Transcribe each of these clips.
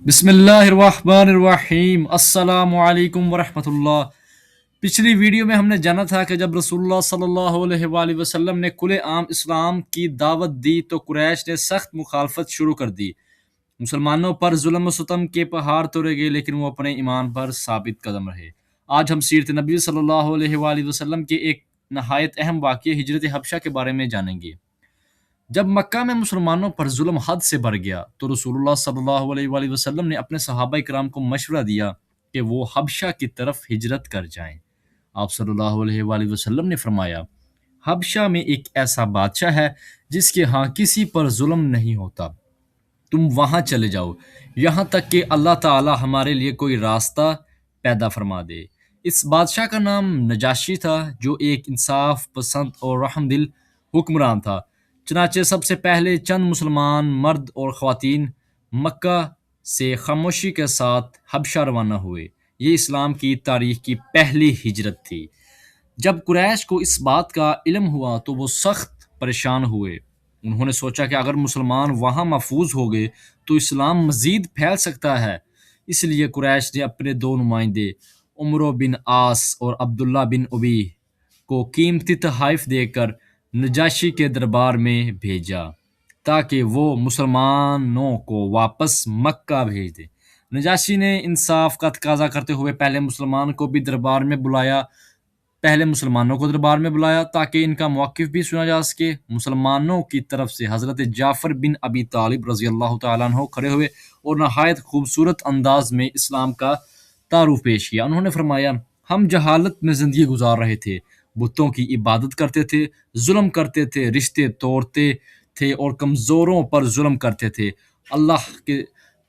بسم اللہ الرحمن الرحیم، السلام علیکم ورحمۃ اللہ۔ پچھلی ویڈیو میں ہم نے جانا تھا کہ جب رسول اللہ صلی اللہ علیہ وآلہ وسلم نے کھلے عام اسلام کی دعوت دی تو قریش نے سخت مخالفت شروع کر دی۔ مسلمانوں پر ظلم و ستم کے پہاڑ توڑے گئے، لیکن وہ اپنے ایمان پر ثابت قدم رہے۔ آج ہم سیرت نبی صلی اللہ علیہ وآلہ وسلم کے ایک نہایت اہم واقعہ ہجرت حبشہ کے بارے میں جانیں گے۔ جب مکہ میں مسلمانوں پر ظلم حد سے بڑھ گیا تو رسول اللہ صلی اللہ علیہ وآلہ وسلم نے اپنے صحابہ کرام کو مشورہ دیا کہ وہ حبشہ کی طرف ہجرت کر جائیں۔ آپ صلی اللہ علیہ وآلہ وسلم نے فرمایا، حبشہ میں ایک ایسا بادشاہ ہے جس کے ہاں کسی پر ظلم نہیں ہوتا، تم وہاں چلے جاؤ یہاں تک کہ اللہ تعالی ہمارے لیے کوئی راستہ پیدا فرما دے۔ اس بادشاہ کا نام نجاشی تھا، جو ایک انصاف پسند اور رحم دل حکمران تھا۔ چنانچہ سب سے پہلے چند مسلمان مرد اور خواتین مکہ سے خاموشی کے ساتھ حبشہ روانہ ہوئے۔ یہ اسلام کی تاریخ کی پہلی ہجرت تھی۔ جب قریش کو اس بات کا علم ہوا تو وہ سخت پریشان ہوئے۔ انہوں نے سوچا کہ اگر مسلمان وہاں محفوظ ہو گئے تو اسلام مزید پھیل سکتا ہے۔ اس لیے قریش نے اپنے دو نمائندے عمرو بن عاص اور عبداللہ بن ابی کو قیمتی تحائف دے کر نجاشی کے دربار میں بھیجا تاکہ وہ مسلمانوں کو واپس مکہ بھیج دے۔ نجاشی نے انصاف کا تقاضا کرتے ہوئے پہلے مسلمانوں کو دربار میں بلایا تاکہ ان کا موقف بھی سنا جا سکے۔ مسلمانوں کی طرف سے حضرت جعفر بن ابی طالب رضی اللہ تعالیٰ عنہ کھڑے ہوئے اور نہایت خوبصورت انداز میں اسلام کا تعارف پیش کیا۔ انہوں نے فرمایا، ہم جہالت میں زندگی گزار رہے تھے، بتوں کی عبادت کرتے تھے، ظلم کرتے تھے، رشتے توڑتے تھے اور کمزوروں پر ظلم کرتے تھے۔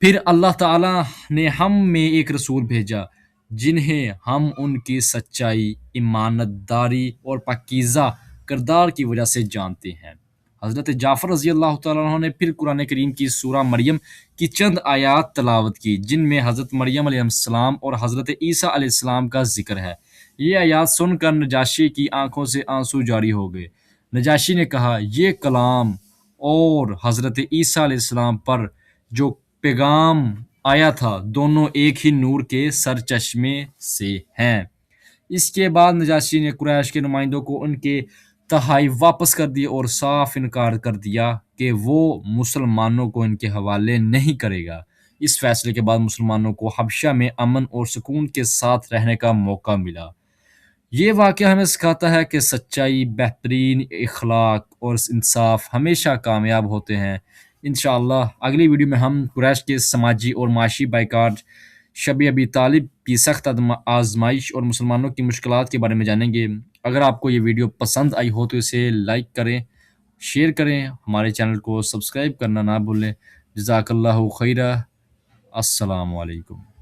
پھر اللہ تعالیٰ نے ہم میں ایک رسول بھیجا جنہیں ہم ان کی سچائی، امانت داری اور پاکیزہ کردار کی وجہ سے جانتے ہیں۔ حضرت جعفر رضی اللہ تعالیٰ عنہ نے پھر قرآن کریم کی سورہ مریم کی چند آیات تلاوت کی، جن میں حضرت مریم علیہ السلام اور حضرت عیسیٰ علیہ السلام کا ذکر ہے۔ یہ آیات سن کر نجاشی کی آنکھوں سے آنسو جاری ہو گئے۔ نجاشی نے کہا، یہ کلام اور حضرت عیسیٰ علیہ السلام پر جو پیغام آیا تھا دونوں ایک ہی نور کے سرچشمے سے ہیں۔ اس کے بعد نجاشی نے قریش کے نمائندوں کو ان کے تحائف واپس کر دیے اور صاف انکار کر دیا کہ وہ مسلمانوں کو ان کے حوالے نہیں کرے گا۔ اس فیصلے کے بعد مسلمانوں کو حبشہ میں امن اور سکون کے ساتھ رہنے کا موقع ملا۔ یہ واقعہ ہمیں سکھاتا ہے کہ سچائی، بہترین اخلاق اور انصاف ہمیشہ کامیاب ہوتے ہیں۔ انشاءاللہ اگلی ویڈیو میں ہم قریش کے سماجی اور معاشی بائیکاٹ، شب ابی طالب کی سخت آزمائش اور مسلمانوں کی مشکلات کے بارے میں جانیں گے۔ اگر آپ کو یہ ویڈیو پسند آئی ہو تو اسے لائک کریں، شیئر کریں، ہمارے چینل کو سبسکرائب کرنا نہ بھولیں۔ جزاک اللہ خیرہ۔ السلام علیکم۔